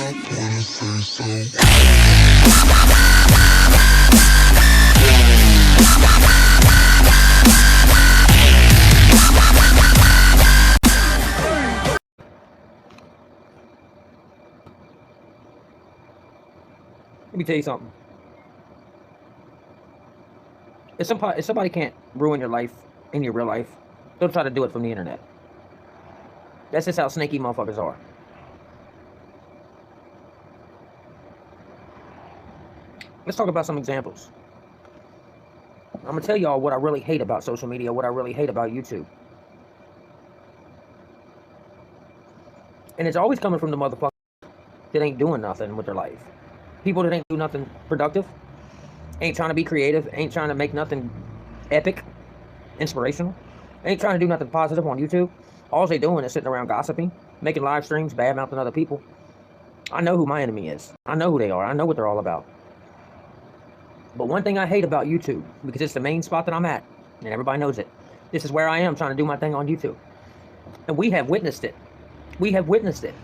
Let me tell you something. If somebody can't ruin your life in your real life, don't try to do it from the internet. That's just how snaky motherfuckers are. Let's talk about some examples. I'm gonna tell y'all what I really hate about social media, what I really hate about YouTube. And it's always coming from the motherfuckers that ain't doing nothing with their life. People that ain't do nothing productive, ain't trying to be creative, ain't trying to make nothing epic, inspirational, ain't trying to do nothing positive on YouTube. All they doing is sitting around gossiping, making live streams, bad-mouthing other people. I know who my enemy is. I know who they are. I know what they're all about. But one thing I hate about YouTube, because it's the main spot that I'm at, and everybody knows it. This is where I am trying to do my thing on YouTube. And we have witnessed it. We have witnessed it.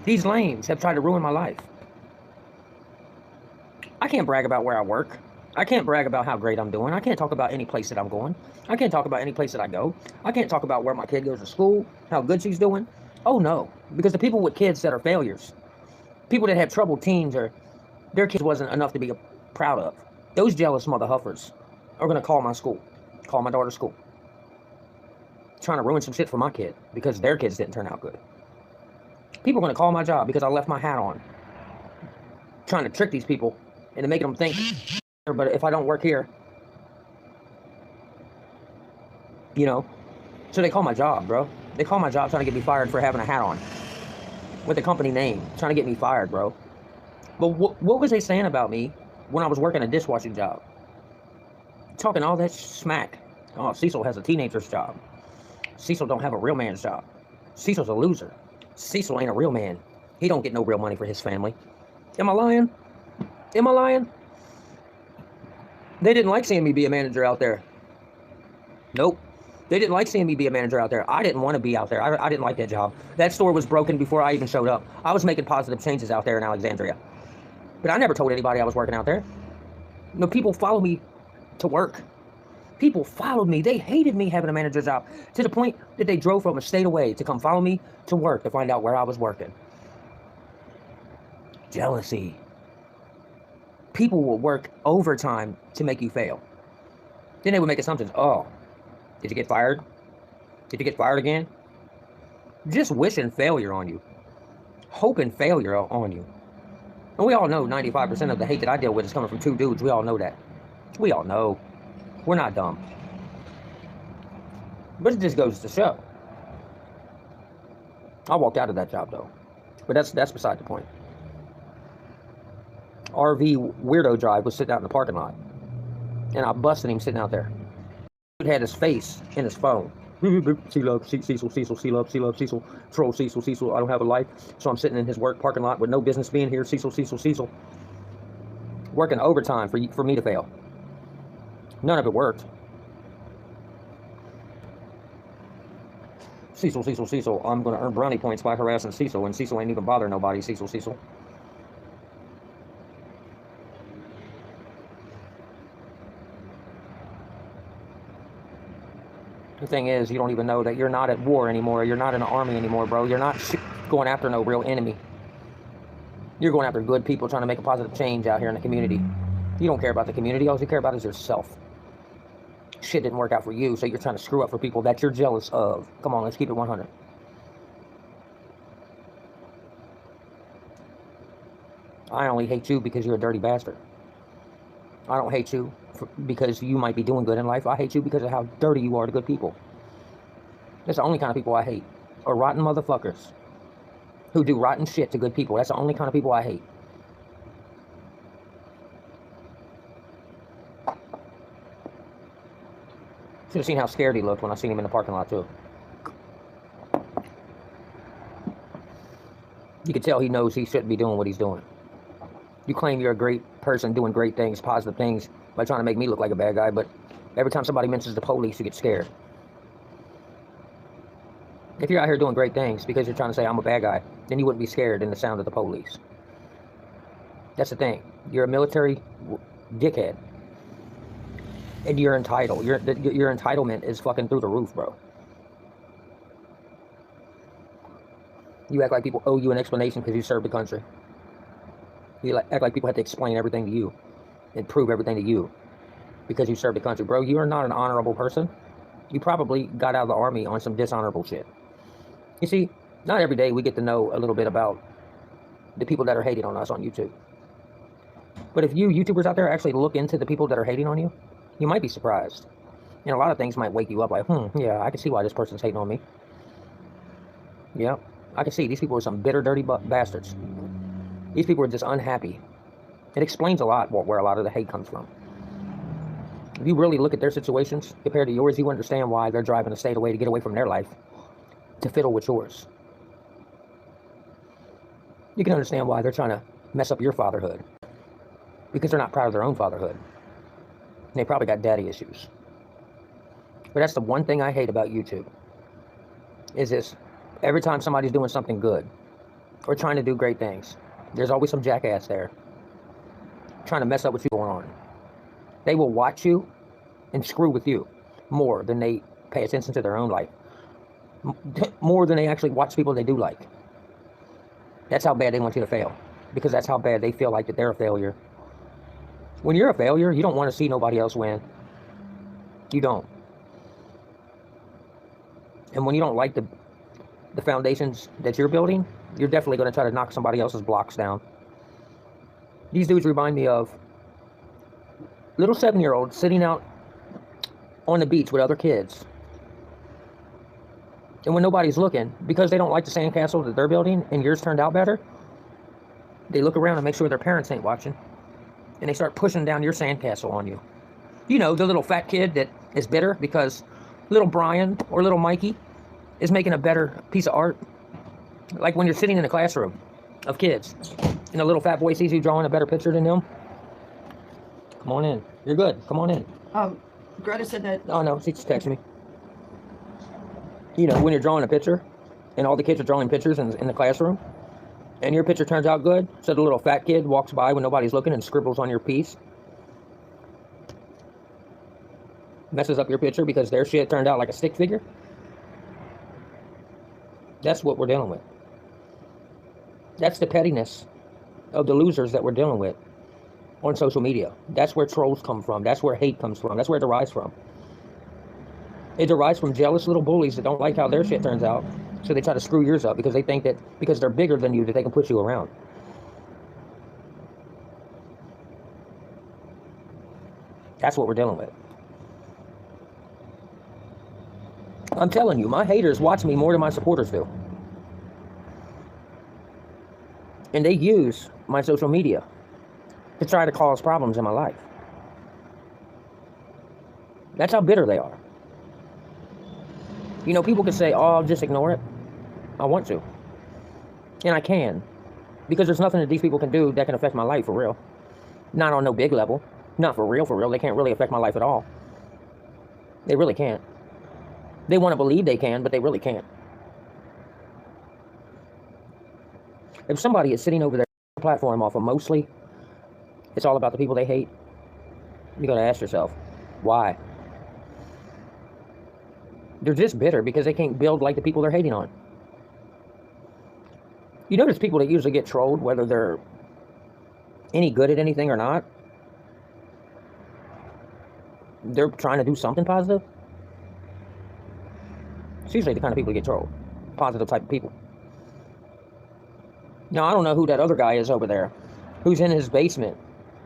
These lames have tried to ruin my life. I can't brag about where I work. I can't brag about how great I'm doing. I can't talk about any place that I'm going. I can't talk about any place that I go. I can't talk about where my kid goes to school, how good she's doing. Oh no, because the people with kids that are failures, people that have troubled teens or their kids wasn't enough to be proud of, those jealous mother huffers are going to call my school, call my daughter's school, trying to ruin some shit for my kid because their kids didn't turn out good. People are going to call my job because I left my hat on, trying to trick these people into making them think, but if I don't work here, you know, so they call my job, bro. They call my job trying to get me fired for having a hat on with the company name, trying to get me fired, bro. But what was they saying about me when I was working a dishwashing job? Talking all that smack. Oh, Cecil has a teenager's job. Cecil don't have a real man's job. Cecil's a loser. Cecil ain't a real man. He don't get no real money for his family. Am I lying? Am I lying? They didn't like seeing me be a manager out there. Nope. They didn't like seeing me be a manager out there. I didn't want to be out there. I didn't like that job. That store was broken before I even showed up. I was making positive changes out there in Alexandria. But I never told anybody I was working out there. No, people followed me to work. People followed me. They hated me having a manager job to the point that they drove from a state away to come follow me to work to find out where I was working. Jealousy. People will work overtime to make you fail. Then they would make assumptions. Oh, did you get fired? Did you get fired again? Just wishing failure on you. Hoping failure on you. And we all know 95% of the hate that I deal with is coming from two dudes. We all know that. We all know. We're not dumb. But it just goes to show. I walked out of that job though. But that's beside the point. RV Weirdo Drive was sitting out in the parking lot. And I busted him sitting out there. He had his face in his phone. Cecil, Cecil, troll Cecil, I don't have a life. So I'm sitting in his work parking lot with no business being here. Cecil. Working overtime for me to fail. None of it worked. Cecil, I'm going to earn brownie points by harassing Cecil, and Cecil ain't even bothering nobody, Cecil. The thing is, you don't even know that you're not at war anymore. You're not in the army anymore, bro. You're not going after no real enemy. You're going after good people trying to make a positive change out here in the community. You don't care about the community. All you care about is yourself. Shit didn't work out for you, so you're trying to screw up for people that you're jealous of. Come on, let's keep it 100. I only hate you because you're a dirty bastard. I don't hate you because you might be doing good in life. I hate you because of how dirty you are to good people. That's the only kind of people I hate. Are rotten motherfuckers who do rotten shit to good people. That's the only kind of people I hate. Should have seen how scared he looked when I seen him in the parking lot too. You could tell he knows he shouldn't be doing what he's doing. You claim you're a great person doing great things, positive things, by trying to make me look like a bad guy, but every time somebody mentions the police, you get scared. If you're out here doing great things because you're trying to say I'm a bad guy, then you wouldn't be scared in the sound of the police. That's the thing. You're a military dickhead. And you're entitled. Your entitlement is fucking through the roof, bro. You act like people owe you an explanation because you served the country. You act like people have to explain everything to you and prove everything to you because you served the country. Bro, you are not an honorable person. You probably got out of the army on some dishonorable shit. You see, not every day we get to know a little bit about the people that are hating on us on YouTube. But if you YouTubers out there actually look into the people that are hating on you, you might be surprised. And a lot of things might wake you up like, yeah, I can see why this person's hating on me. Yeah, I can see these people are some bitter, dirty bastards. These people are just unhappy. It explains a lot where a lot of the hate comes from. If you really look at their situations compared to yours, you understand why they're driving a state away to get away from their life to fiddle with yours. You can understand why they're trying to mess up your fatherhood because they're not proud of their own fatherhood. And they probably got daddy issues. But that's the one thing I hate about YouTube. Is this, every time somebody's doing something good or trying to do great things, there's always some jackass there trying to mess up what's going on. They will watch you and screw with you more than they pay attention to their own life. More than they actually watch people they do like. That's how bad they want you to fail. Because that's how bad they feel like that they're a failure. When you're a failure, you don't want to see nobody else win. You don't. And when you don't like the foundations that you're building, you're definitely going to try to knock somebody else's blocks down. These dudes remind me of little 7-year-olds sitting out on the beach with other kids. And when nobody's looking, because they don't like the sandcastle that they're building and yours turned out better, they look around and make sure their parents ain't watching. And they start pushing down your sandcastle on you. You know, the little fat kid that is bitter because little Brian or little Mikey is making a better piece of art. Like when you're sitting in a classroom of kids and a little fat boy sees you drawing a better picture than them. Come on in. You're good. Come on in. Greta said that. Oh, no. She just texted me. You know, when you're drawing a picture and all the kids are drawing pictures in the classroom and your picture turns out good, so the little fat kid walks by when nobody's looking and scribbles on your piece. Messes up your picture because their shit turned out like a stick figure. That's what we're dealing with. That's the pettiness of the losers that we're dealing with on social media. That's where trolls come from. That's where hate comes from. That's where it derives from. It derives from jealous little bullies that don't like how their shit turns out, so they try to screw yours up because they think that because they're bigger than you that they can put you around. That's what we're dealing with. I'm telling you, my haters watch me more than my supporters do. And they use my social media to try to cause problems in my life. That's how bitter they are. You know, people can say, oh, I'll just ignore it. I want to. And I can. Because there's nothing that these people can do that can affect my life for real. Not on no big level. Not for real, for real. They can't really affect my life at all. They really can't. They want to believe they can, but they really can't. If somebody is sitting over their platform off of mostly, it's all about the people they hate, you got to ask yourself, why? They're just bitter because they can't build like the people they're hating on. You notice people that usually get trolled, whether they're any good at anything or not, they're trying to do something positive. It's usually the kind of people that get trolled. Positive type of people. Now, I don't know who that other guy is over there, who's in his basement,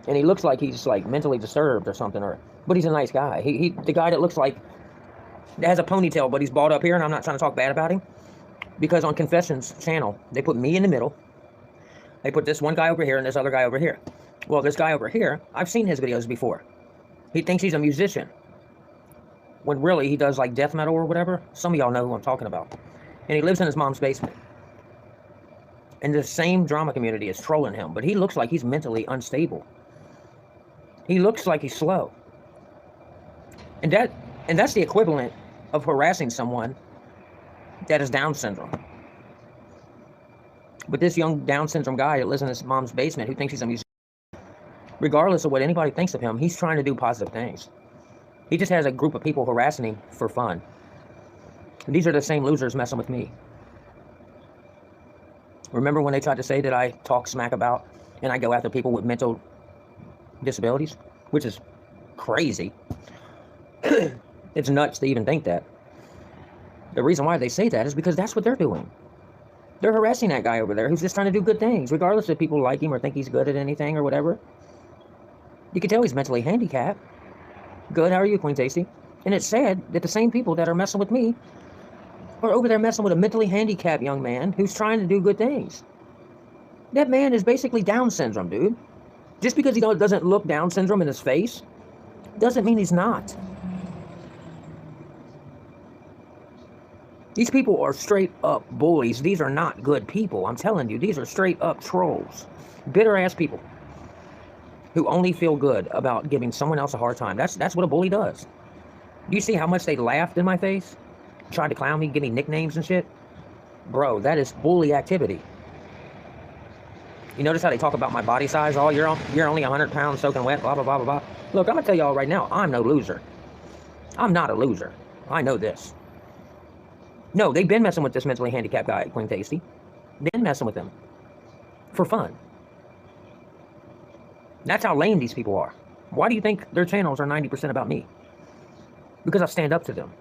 and he looks like he's like mentally disturbed or something, but he's a nice guy. The guy that looks like, that has a ponytail, but he's balled up here, and I'm not trying to talk bad about him, because on Confessions channel, they put me in the middle. They put this one guy over here and this other guy over here. Well, this guy over here, I've seen his videos before. He thinks he's a musician, when really he does like death metal or whatever. Some of y'all know who I'm talking about. And he lives in his mom's basement. And the same drama community is trolling him, but he looks like he's mentally unstable. He looks like he's slow. And that's the equivalent of harassing someone that has Down syndrome. But this young Down syndrome guy that lives in his mom's basement who thinks he's a musician, regardless of what anybody thinks of him, he's trying to do positive things. He just has a group of people harassing him for fun. And these are the same losers messing with me. Remember when they tried to say that I talk smack about and I go after people with mental disabilities? Which is crazy. It's nuts to even think that. The reason why they say that is because that's what they're doing. They're harassing that guy over there who's just trying to do good things, regardless if people like him or think he's good at anything or whatever. You can tell he's mentally handicapped. Good, how are you, Queen Tasty? And it's sad that the same people that are messing with me are over there messing with a mentally handicapped young man who's trying to do good things. That man is basically Down syndrome, dude. Just because he doesn't look Down syndrome in his face, doesn't mean he's not. These people are straight up bullies. These are not good people. I'm telling you, these are straight up trolls. Bitter ass people who only feel good about giving someone else a hard time. That's what a bully does. You see how much they laughed in my face? Tried to clown me, give me nicknames and shit? Bro, that is bully activity. You notice how they talk about my body size? Oh, you're only 100 pounds soaking wet, blah, blah, blah, blah, blah. Look, I'm going to tell y'all right now, I'm no loser. I'm not a loser. I know this. No, they've been messing with this mentally handicapped guy at Queen Tasty. Been messing with him. For fun. That's how lame these people are. Why do you think their channels are 90% about me? Because I stand up to them.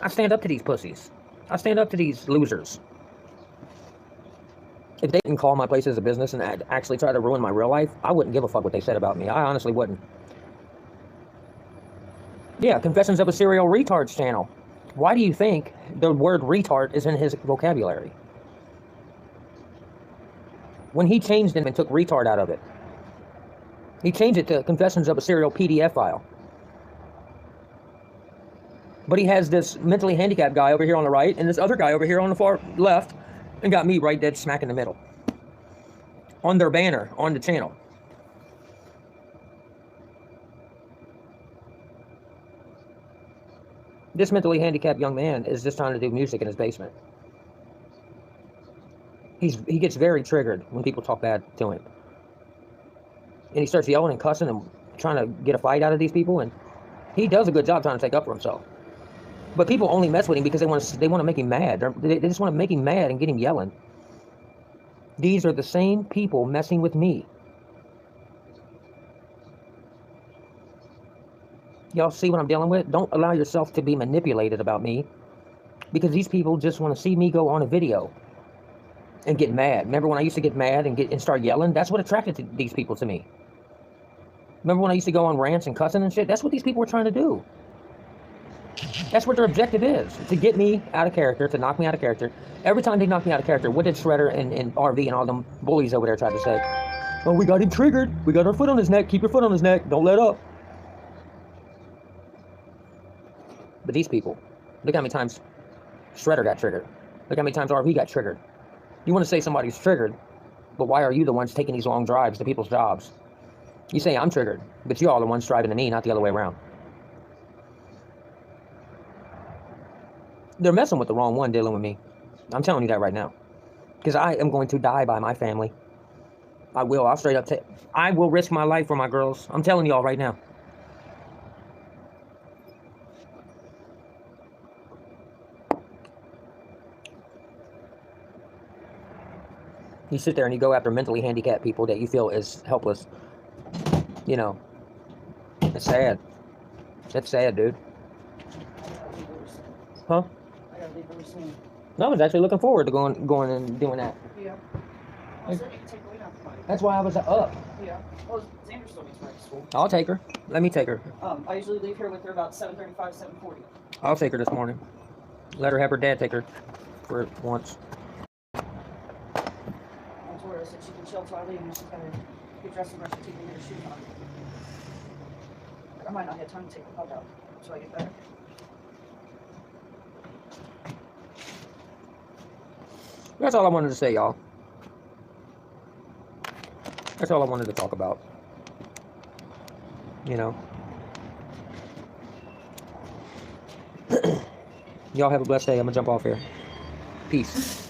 I stand up to these pussies. I stand up to these losers. If they didn't call my places a business and actually try to ruin my real life, I wouldn't give a fuck what they said about me. I honestly wouldn't. Yeah, Confessions of a Serial Retard's channel. Why do you think the word retard is in his vocabulary? When he changed it and took retard out of it, he changed it to Confessions of a Serial PDF file. But he has this mentally handicapped guy over here on the right and this other guy over here on the far left, and got me right dead smack in the middle. On their banner, on the channel. This mentally handicapped young man is just trying to do music in his basement. He gets very triggered when people talk bad to him. And he starts yelling and cussing and trying to get a fight out of these people, and he does a good job trying to take up for himself. But people only mess with him because they want to make him mad. They just want to make him mad and get him yelling. These are the same people messing with me. Y'all see what I'm dealing with? Don't allow yourself to be manipulated about me, because these people just want to see me go on a video and get mad. Remember when I used to get mad and start yelling? That's what attracted these people to me. Remember when I used to go on rants and cussing and shit? That's what these people were trying to do. That's what their objective is, to get me out of character, to knock me out of character. Every time they knock me out of character, what did Shredder and RV and all them bullies over there try to say? Oh, we got him triggered. We got our foot on his neck. Keep your foot on his neck. Don't let up. But these people, look how many times Shredder got triggered. Look how many times RV got triggered. You want to say somebody's triggered, but why are you the ones taking these long drives to people's jobs? You say I'm triggered, but you all are the ones driving to me, not the other way around. They're messing with the wrong one dealing with me. I'm telling you that right now. Because I am going to die by my family. I will. I'll straight up I will risk my life for my girls. I'm telling y'all right now. You sit there and you go after mentally handicapped people that you feel is helpless. You know. It's sad. It's sad, dude. Huh? I gotta leave really soon. I was actually looking forward to going and doing that. Yeah. I said you can take the weight off the body. That's why I was up. Yeah. Well, Xander still meets me at school. I'll take her. Let me take her. I usually leave here with her about 7:35, 7:40. I'll take her this morning. Let her have her dad take her for once. I told her, I said she can chill till I leave and she's gotta get dressed and brush her teeth and get her shoes on. I might not have time to take the pub out until I get back. That's all I wanted to say, y'all. That's all I wanted to talk about. You know. Y'all have a blessed day. I'm gonna jump off here. Peace.